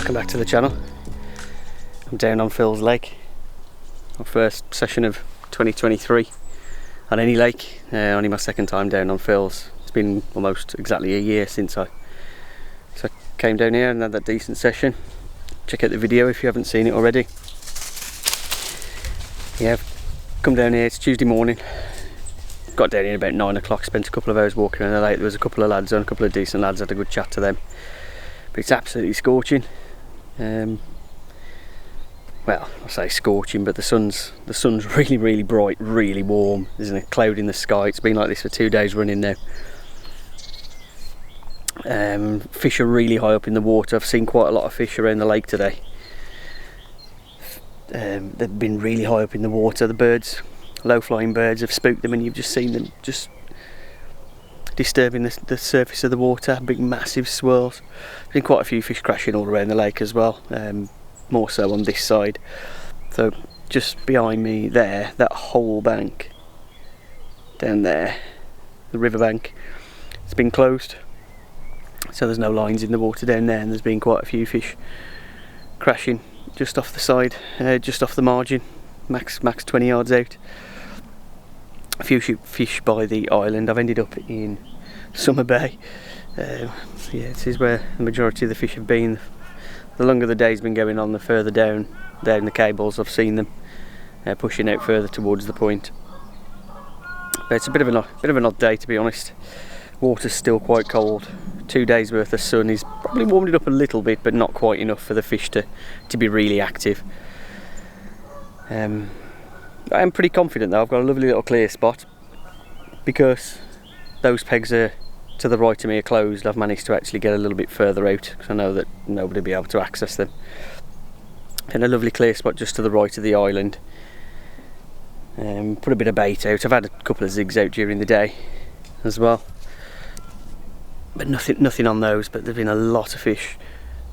Welcome back to the channel. I'm down on Phil's lake. Our first session of 2023 on any lake. Only my second time down on Phil's. It's been almost exactly a year since I came down here and had that decent session. Check out the video if you haven't seen it already. Yeah, I've come down here, it's Tuesday morning. Got down here about 9 o'clock, spent a couple of hours walking around the lake. There was a couple of lads on, a couple of decent lads, had a good chat to them. But it's absolutely scorching. Well, I say scorching, but the sun's really bright, really warm. There's a cloud in the sky. It's been like this for 2 days running now. Fish are really high up in the water. I've seen quite a lot of fish around the lake today. They've been really high up in the water. The birds, low-flying birds, have spooked them, and you've just seen them just disturbing the surface of the water. Big massive swirls. There's been quite a few fish crashing all around the lake as well, more so on this side. So just behind me there, that whole bank down there, the river bank, it's been closed, so there's no lines in the water down there, and there's been quite a few fish crashing just off the side, just off the margin, max 20 yards out. A few fish by the island. I've ended up in Summer Bay. Yeah, this is where the majority of the fish have been. The longer the day's been going on, the further down the cables I've seen them pushing out further towards the point. But it's a bit of an odd day, to be honest. Water's still quite cold. 2 days worth of sun is probably warmed it up a little bit, but not quite enough for the fish to be really active. I am pretty confident though. I've got a lovely little clear spot, because those pegs are to the right of me are closed. I've managed to actually get a little bit further out because I know that nobody will be able to access them. And a lovely clear spot just to the right of the island. Put a bit of bait out. I've had a couple of zigs out during the day as well, but nothing on those. But there've been a lot of fish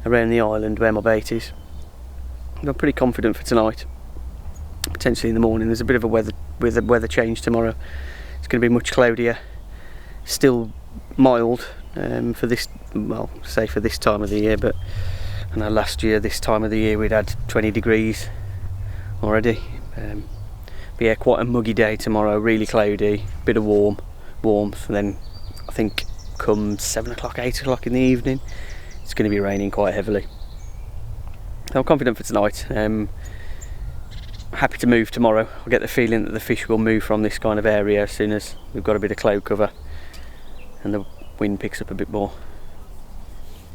around the island where my bait is. I'm pretty confident for tonight. Potentially in the morning. There's a bit of a weather change tomorrow. It's going to be much cloudier, still mild for this, well, say for this time of the year, but I know last year this time of the year we'd had 20 degrees already. But yeah, quite a muggy day tomorrow, really cloudy, bit of warmth, and then I think come 7 o'clock, 8 o'clock in the evening it's going to be raining quite heavily. I'm confident for tonight. Happy to move tomorrow. I get the feeling that the fish will move from this kind of area as soon as we've got a bit of cloud cover and the wind picks up a bit more.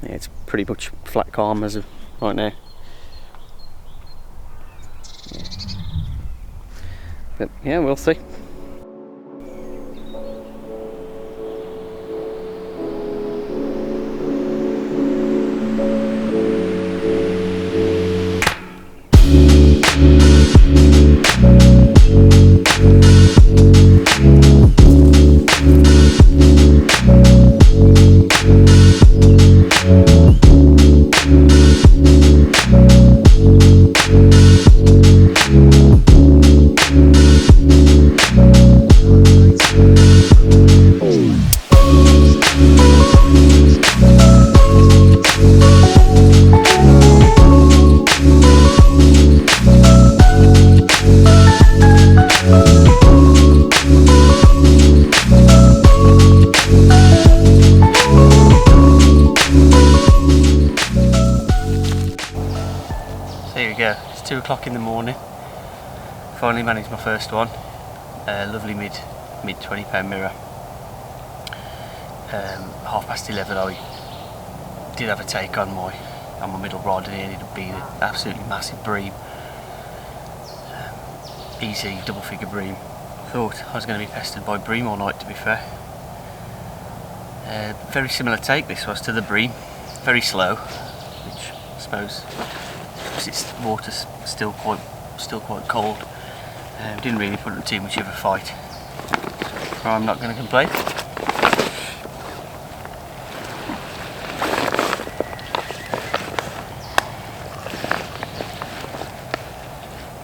Yeah, it's pretty much flat calm as of right now. Yeah. But yeah, we'll see. There we go, it's 2 o'clock in the morning. Finally managed my first one. Lovely mid 20 pound mirror. 11:30 I did have a take on my middle rod, and it ended up being an absolutely massive bream. Easy double figure bream. Thought I was going to be pestered by bream all night, to be fair. Very similar take this was to the bream. Very slow, which I suppose its water's still quite cold. Didn't really put up too much of a fight, so I'm not going to complain.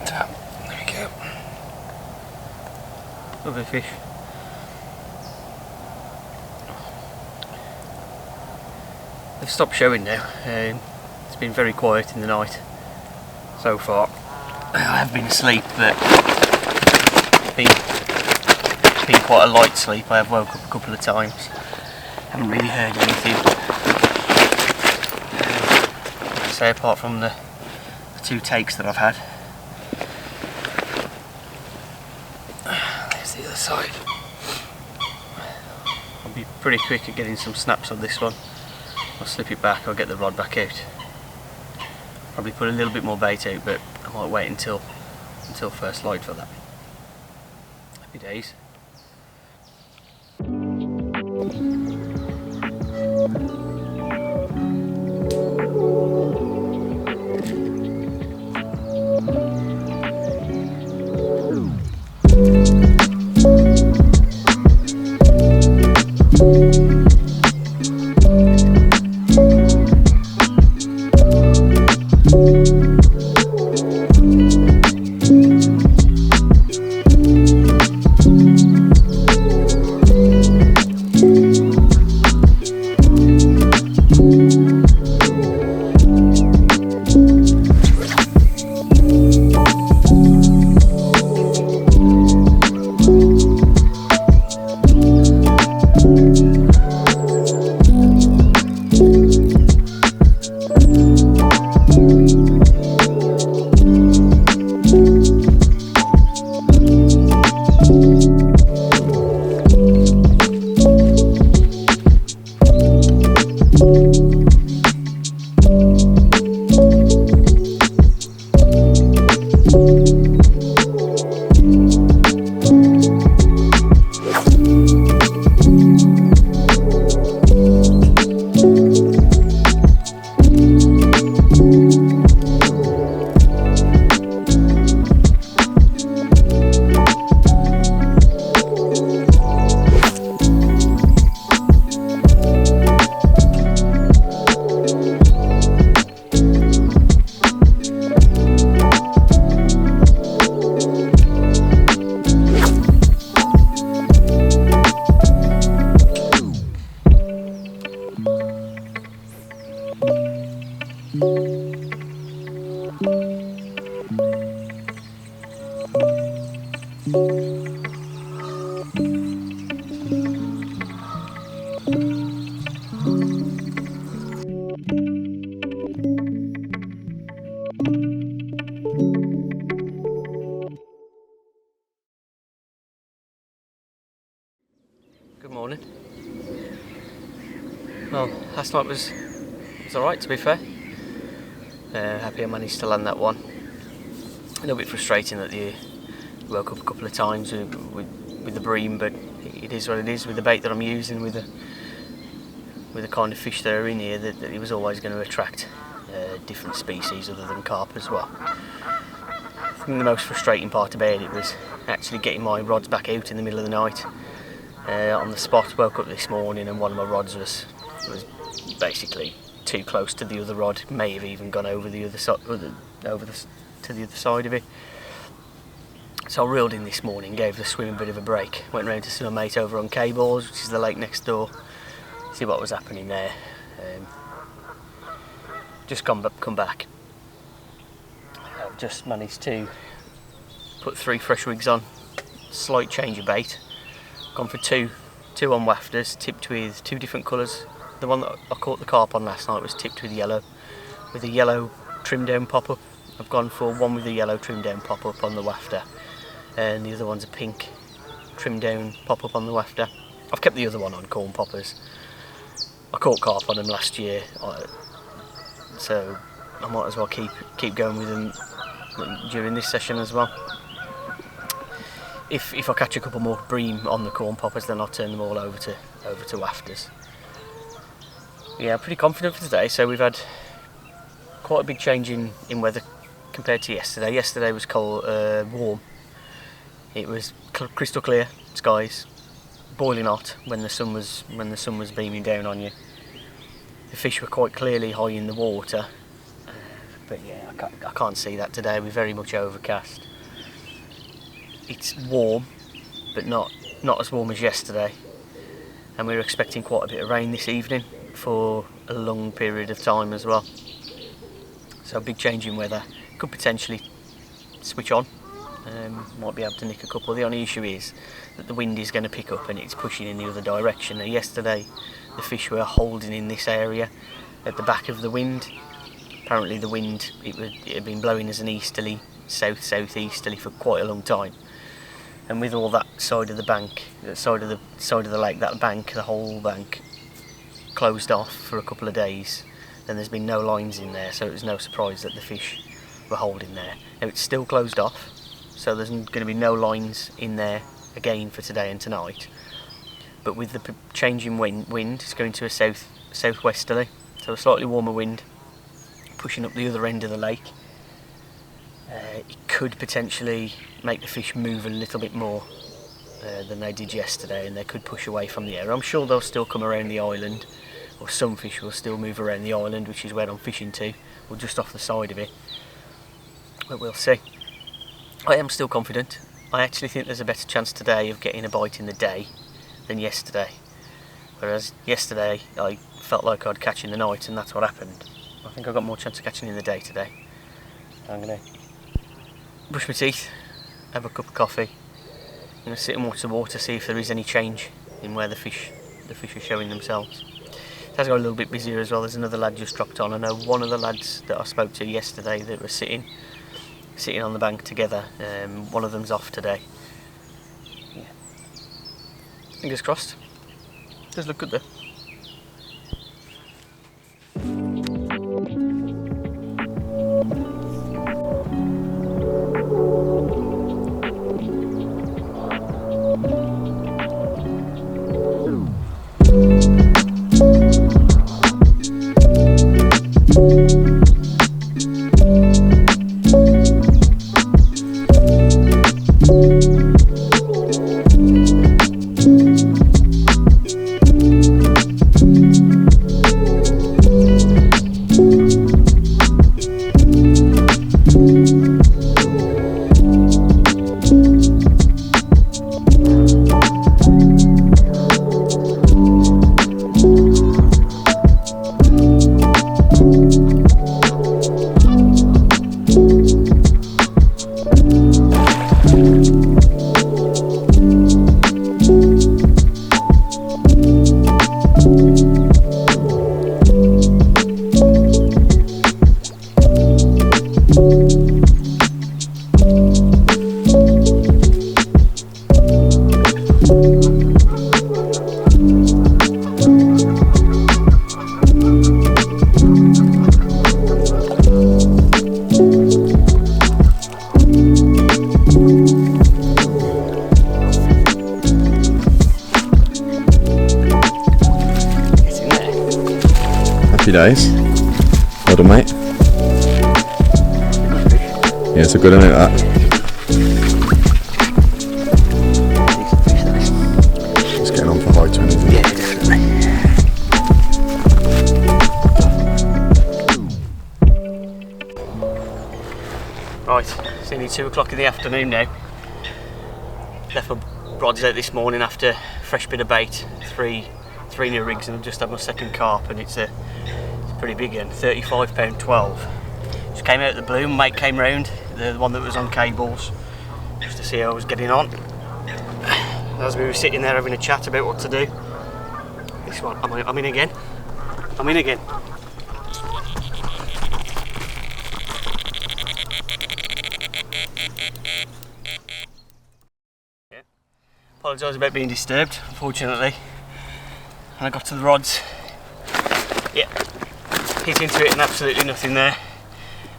So, there we go. Lovely fish. They've stopped showing now. It's been very quiet in the night so far. I have been asleep, but it's been quite a light sleep. I have woke up a couple of times. Haven't really heard anything. Like I say, apart from the 2 takes that I've had. There's the other side. I'll be pretty quick at getting some snaps on this one. I'll slip it back, I'll get the rod back out. Probably put a little bit more bait out, but I might wait until first light for that. Happy days. Good morning. Well, last night was alright, to be fair. Happy I managed to land that one. A little bit frustrating that the Woke up a couple of times with the bream, but it is what it is with the bait that I'm using, with the kind of fish that are in here, that it was always going to attract different species other than carp as well. I think the most frustrating part about it was actually getting my rods back out in the middle of the night on the spot. Woke up this morning and one of my rods was basically too close to the other rod, may have even gone over the other side, to the other side of it. So I reeled in this morning, gave the swim a bit of a break, went round to see my mate over on Cables, which is the lake next door, see what was happening there. Just come back. I've just managed to put 3 fresh wigs on, slight change of bait, gone for two on wafters, tipped with 2 different colours. The one that I caught the carp on last night was tipped with yellow, with a yellow trim down pop-up. I've gone for one with a yellow trim down pop-up on the wafter, and the other one's a pink trim down pop-up on the wafter. I've kept the other one on corn poppers. I caught carp on them last year, so I might as well keep going with them during this session as well. If I catch a couple more bream on the corn poppers, then I'll turn them all over to wafters. Yeah, I'm pretty confident for today. So we've had quite a big change in weather compared to yesterday. Yesterday was cold, warm. It was crystal clear skies, boiling hot when the sun was beaming down on you. The fish were quite clearly high in the water, but yeah, I can't see that today. We're very much overcast. It's warm, but not as warm as yesterday, and we're expecting quite a bit of rain this evening for a long period of time as well. So a big change in weather could potentially switch on. Might be able to nick a couple. The only issue is that the wind is going to pick up and it's pushing in the other direction. Now, yesterday the fish were holding in this area at the back of the wind. Apparently the wind, it had been blowing as an easterly, southeasterly for quite a long time, and with all that side of the bank, the side of the lake, that bank, the whole bank closed off for a couple of days, then there's been no lines in there, so it was no surprise that the fish were holding there. Now it's still closed off, so there's going to be no lines in there again for today and tonight, but with the change in wind, it's going to a southwesterly, so a slightly warmer wind pushing up the other end of the lake. It could potentially make the fish move a little bit more than they did yesterday, and they could push away from the area. I'm sure they'll still come around the island, or some fish will still move around the island, which is where I'm fishing to, or just off the side of it, but we'll see. I am still confident. I actually think there's a better chance today of getting a bite in the day than yesterday, whereas yesterday I felt like I'd catch in the night, and that's what happened. I think I've got more chance of catching in the day today. I'm going to brush my teeth, have a cup of coffee, I'm going to sit and watch the water, see if there is any change in where the fish are showing themselves. It has got a little bit busier as well. There's another lad just dropped on. I know one of the lads that I spoke to yesterday that were sitting on the bank together, one of them's off today. Yeah. Fingers crossed. Does look good though. Happy days. Well done, mate. Yeah, it's a good one, isn't it, that? It's getting on for high 20s. Yeah, definitely. Right, it's nearly 2 o'clock in the afternoon now. Left my rods out this morning after a fresh bit of bait, three new rigs, and I've just had my second carp, and it's a pretty big one, £35.12. Just came out of the blue, my mate came round, the one that was on cables, just to see how I was getting on. As we were sitting there having a chat about what to do, this one, I'm in again. I'm in again. Yeah. Apologise about being disturbed, unfortunately. And I got to the rods. Yeah, hit into it and absolutely nothing there.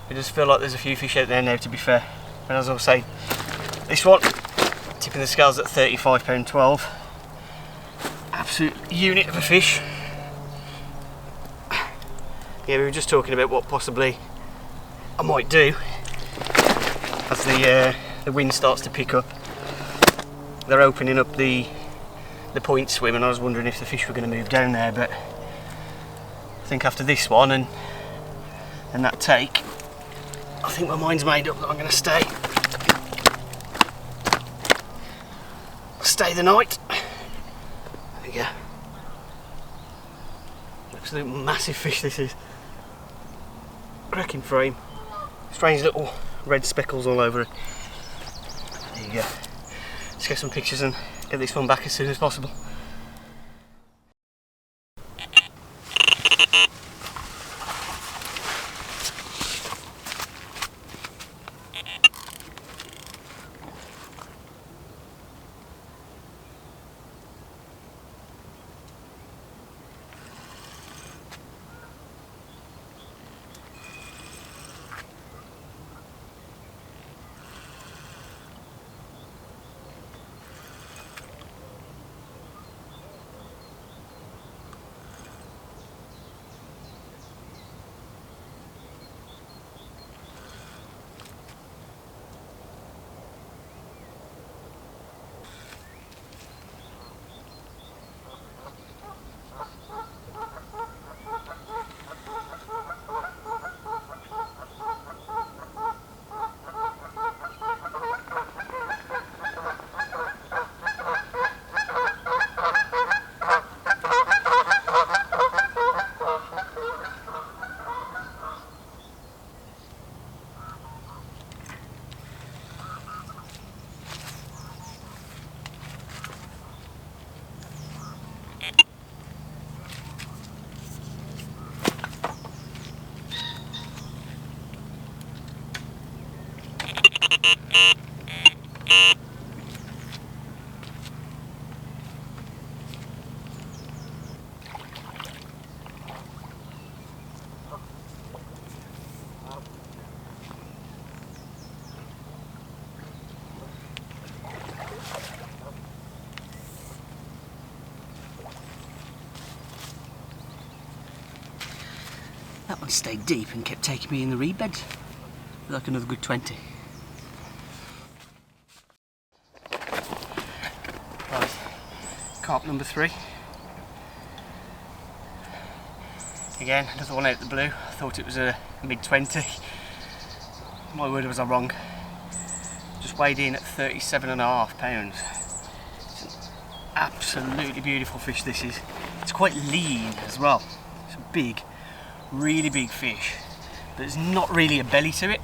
I just feel like there's a few fish out there now, to be fair. But as I was saying, this one, tipping the scales at £35.12. Absolute unit of a fish. Yeah, we were just talking about what possibly I might do as the wind starts to pick up. They're opening up the point swim, and I was wondering if the fish were going to move down there, but I think after this one and that take, I think my mind's made up that I'm going to stay the night. There you go. Absolute massive fish this is. Cracking frame. Strange little red speckles all over it. There you go. Let's get some pictures and get this one back as soon as possible. That one stayed deep and kept taking me in the reed beds. Like another good 20. Right, carp number 3. Again, another one out the blue. I thought it was a mid-20. My word, was I wrong. Just weighed in at 37.5 pounds. It's an absolutely beautiful fish this is. It's quite lean as well. It's a big, really big fish, but there's not really a belly to it,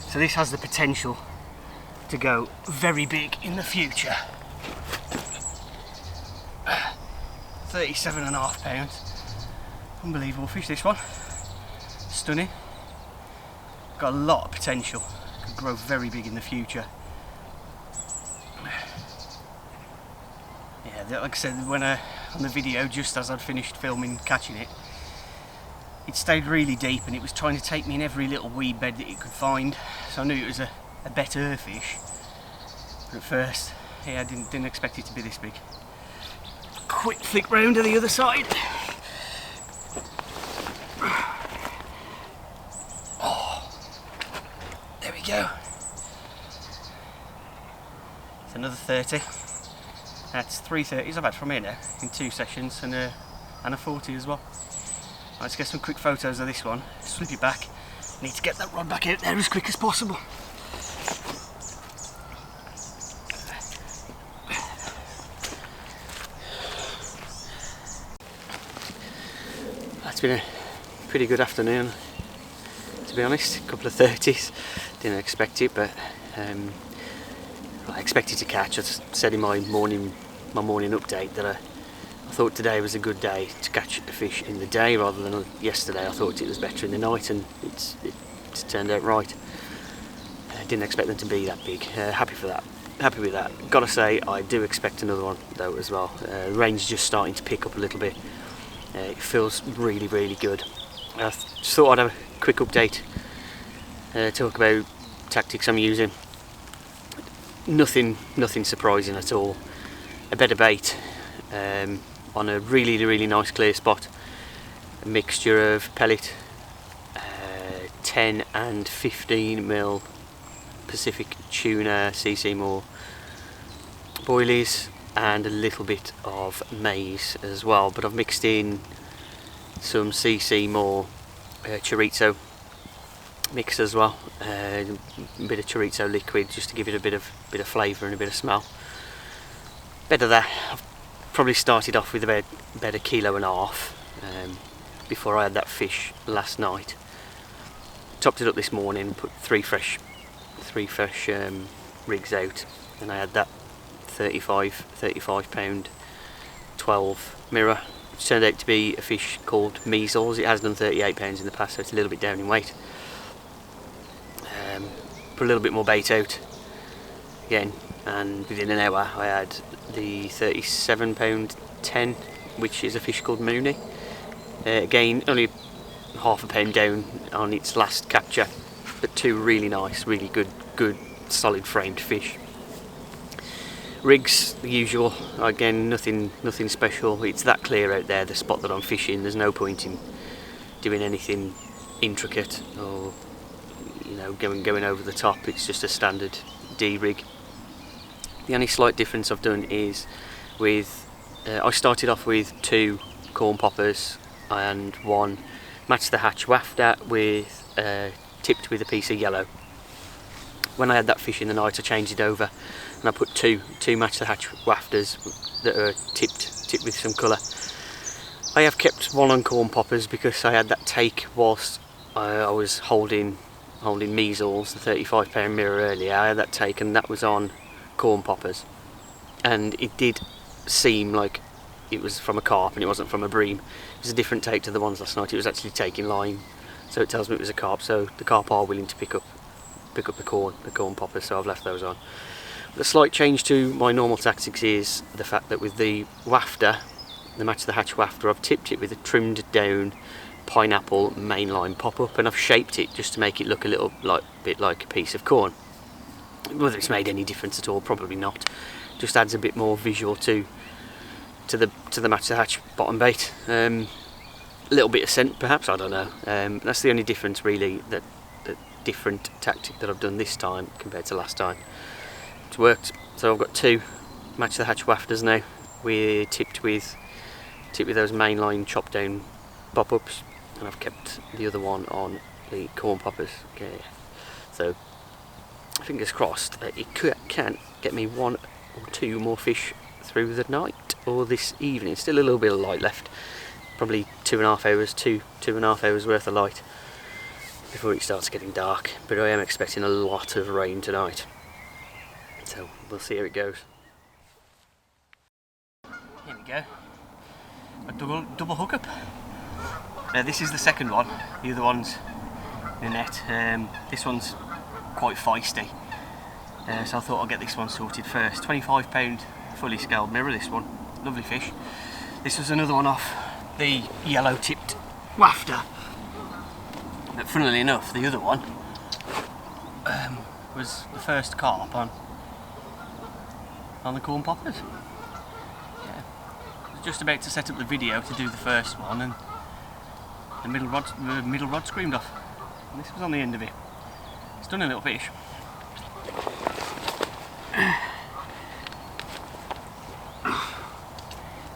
so this has the potential to go very big in the future. 37.5 pounds. Unbelievable fish, this one. Stunning. Got a lot of potential. Could grow very big in the future. Yeah, like I said, when on the video, just as I'd finished filming catching it, it stayed really deep and it was trying to take me in every little weed bed that it could find, so I knew it was a better fish. But at first, yeah, I didn't expect it to be this big. Quick flick round to the other side. we go. It's another 30. That's 3 30s I've had from here now in 2 sessions, and a 40 as well. Right, let's get some quick photos of this one. Slip it back. Need to get that rod back out there as quick as possible. It's been a pretty good afternoon, to be honest. A couple of 30s, didn't expect it, but I expected to catch. I said in my morning update that I thought today was a good day to catch a fish in the day rather than yesterday. I thought it was better in the night, and it's turned out right. I didn't expect them to be that big. Happy for that. Happy with that. Gotta say, I do expect another one though as well. The rain's just starting to pick up a little bit. It feels really, really good. I just thought I'd have a quick update, talk about tactics I'm using. Nothing surprising at all. A better bait on a really, really nice clear spot. A mixture of pellet, 10 and 15 mil Pacific tuna, CC more boilies, and a little bit of maize as well, but I've mixed in some CC more chorizo mix as well, a bit of chorizo liquid just to give it a bit of flavour and a bit of smell. Better that. I've probably started off with about a kilo and a half before I had that fish last night. Topped it up this morning, put three fresh rigs out, and I had that 35 pound 12 mirror, which turned out to be a fish called measles. It has done 38 pounds in the past, so it's a little bit down in weight. Put a little bit more bait out again, and within an hour I had the 37 pound 10, which is a fish called Mooney. Again, only half a pound down on its last capture, but 2 really nice, really good solid framed fish. Rigs, the usual. Again, nothing special. It's that clear out there, the spot that I'm fishing. There's no point in doing anything intricate or going over the top. It's just a standard D rig. The only slight difference I've done is with I started off with 2 corn poppers and 1 match the hatch wafter with tipped with a piece of yellow. When I had that fish in the night, I changed it over and I put two match the hatch wafters that are tipped with some colour. I have kept 1 on corn poppers because I had that take whilst I was holding measles, the 35 pound mirror earlier. I had that take and that was on corn poppers, and it did seem like it was from a carp and it wasn't from a bream. It was a different take to the ones last night. It was actually taking line, so it tells me it was a carp. So the carp are willing to pick up the corn poppers, so I've left those on. The slight change to my normal tactics is the fact that with the wafter, the match the hatch wafter, I've tipped it with a trimmed down pineapple mainline pop-up, and I've shaped it just to make it look a little bit like a piece of corn. Whether it's made any difference at all, probably not. Just adds a bit more visual to the match the hatch bottom bait. A little bit of scent perhaps, I don't know. That's the only difference really, the different tactic that I've done this time compared to last time. It's worked. So I've got 2 match the hatch wafters now. We're tipped with those mainline chop down pop-ups, and I've kept the other one on the corn poppers. Okay. So fingers crossed that it can get me 1 or 2 more fish through the night or this evening. Still a little bit of light left, probably 2.5 hours, 2.5 hours worth of light before it starts getting dark, but I am expecting a lot of rain tonight, so we'll see how it goes. Here we go, a double hookup. This is the second one, the other one's in the net. This one's quite feisty, so I thought I'll get this one sorted first. 25 pound fully scaled mirror, this one, lovely fish. This was another one off the yellow tipped wafter, but funnily enough the other one was the first carp on the corn poppers. Yeah. I was just about to set up the video to do the first one, and the middle rod screamed off, and this was on the end of it. It's done a little fish.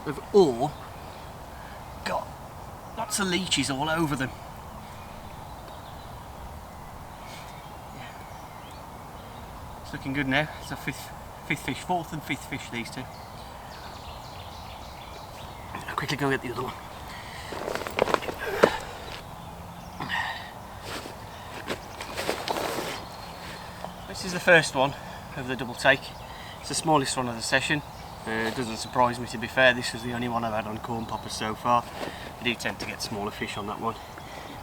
They've all got lots of leeches all over them. It's looking good now. It's a fifth fish, fourth and fifth fish, these two. I'll quickly go get the other one. This is the first one of the double take. It's the smallest one of the session. It doesn't surprise me, to be fair. This was the only one I've had on corn poppers so far. I do tend to get smaller fish on that one.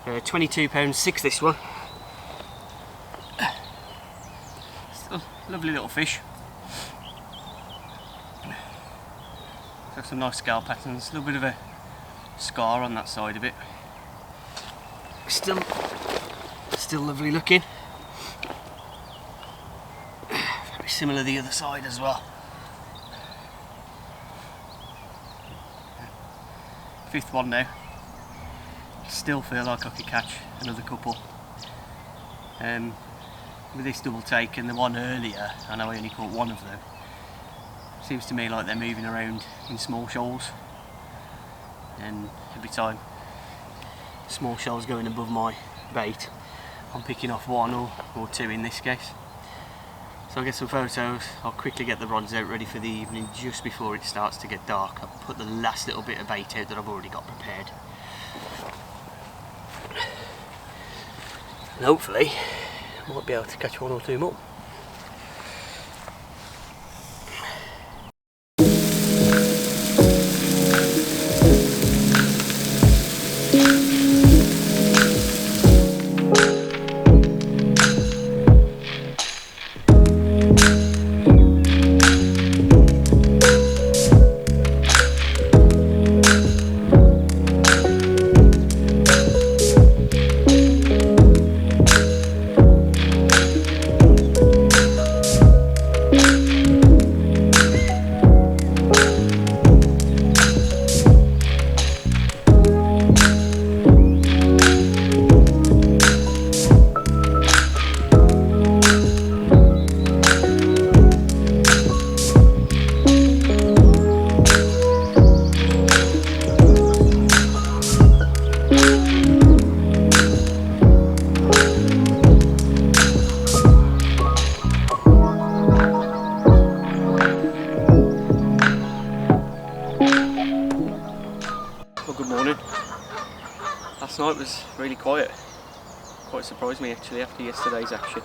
£22.6 this one. Still lovely little fish. Got some nice scale patterns. A little bit of a scar on that side of it. Still lovely looking. Very similar the other side as well. Fifth one now. Still feel like I could catch another couple. With this double take and the one earlier, I know I only caught one of them. Seems to me like they're moving around in small shoals, and every time small shoals going above my bait, I'm picking off one or two in this case. So I'll get some photos. I'll quickly get the rods out ready for the evening just before it starts to get dark. I'll put the last little bit of bait out that I've already got prepared. And hopefully I might be able to catch one or two more. Last night was really quiet. Quite surprised me actually after yesterday's action.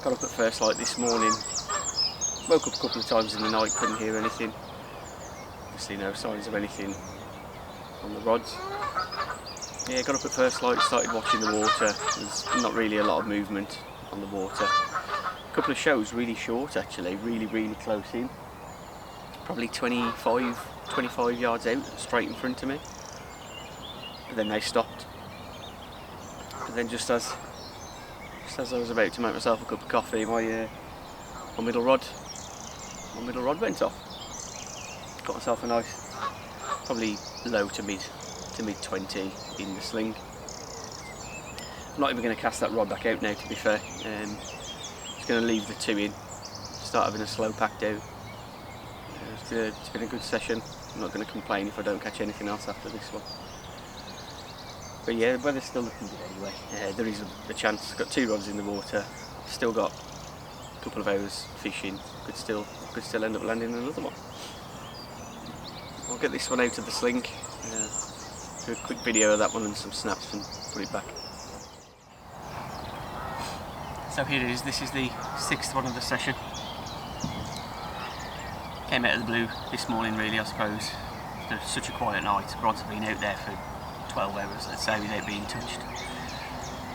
Got up at first light this morning. Woke up a couple of times in the night, couldn't hear anything. Obviously no signs of anything on the rods. Yeah, got up at first light, started watching the water. There's not really a lot of movement on the water. A couple of shows really short actually, really close in. Probably 25 yards out, straight in front of me. But then they stopped. But then just as I was about to make myself a cup of coffee, my middle rod went off. Got myself a nice, probably low to mid 20 in the sling. I'm not even going to cast that rod back out now, to be fair. Just going to leave the two in, start having a slow pack down. It's been a good session. I'm not going to complain if I don't catch anything else after this one. But yeah, the weather's still looking good anyway. There is a chance. I've got two rods in the water. Still got a couple of hours fishing. Could still end up landing another one. I'll get this one out of the sling. Do a quick video of that one and some snaps and put it back. So here it is. This is the sixth one of the session. Came out of the blue this morning, really, I suppose. It's such a quiet night. Rods have been out there for 12 hours, let's say, without being touched.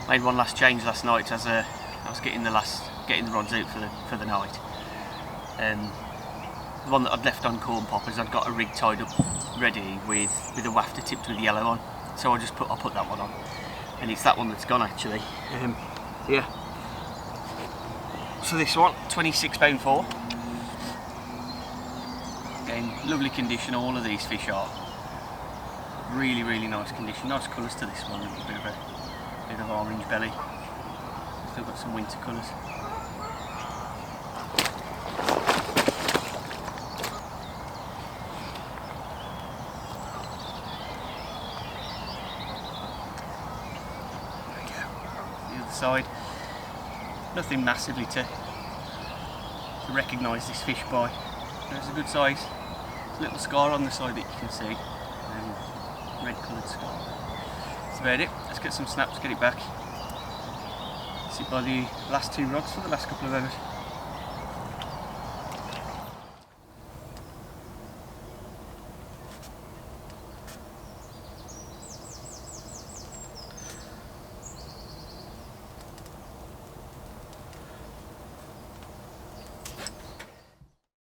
Made one last change last night as I was getting the rods out for the night. The one that I'd left on corn poppers, I'd got a rig tied up ready with a wafter tipped with yellow on. So I put that one on, and it's that one that's gone actually. Yeah. So this one, £26.4. Again, lovely condition. All of these fish are really nice condition. Nice colours to this one. A bit of orange belly. Still got some winter colours. There we go. The other side. Nothing massively to recognise this fish by. There's a good size little scar on the side that you can see. Red coloured scar. That's about it. Let's get some snaps, get it back. Sit by the last two rods for the last couple of hours.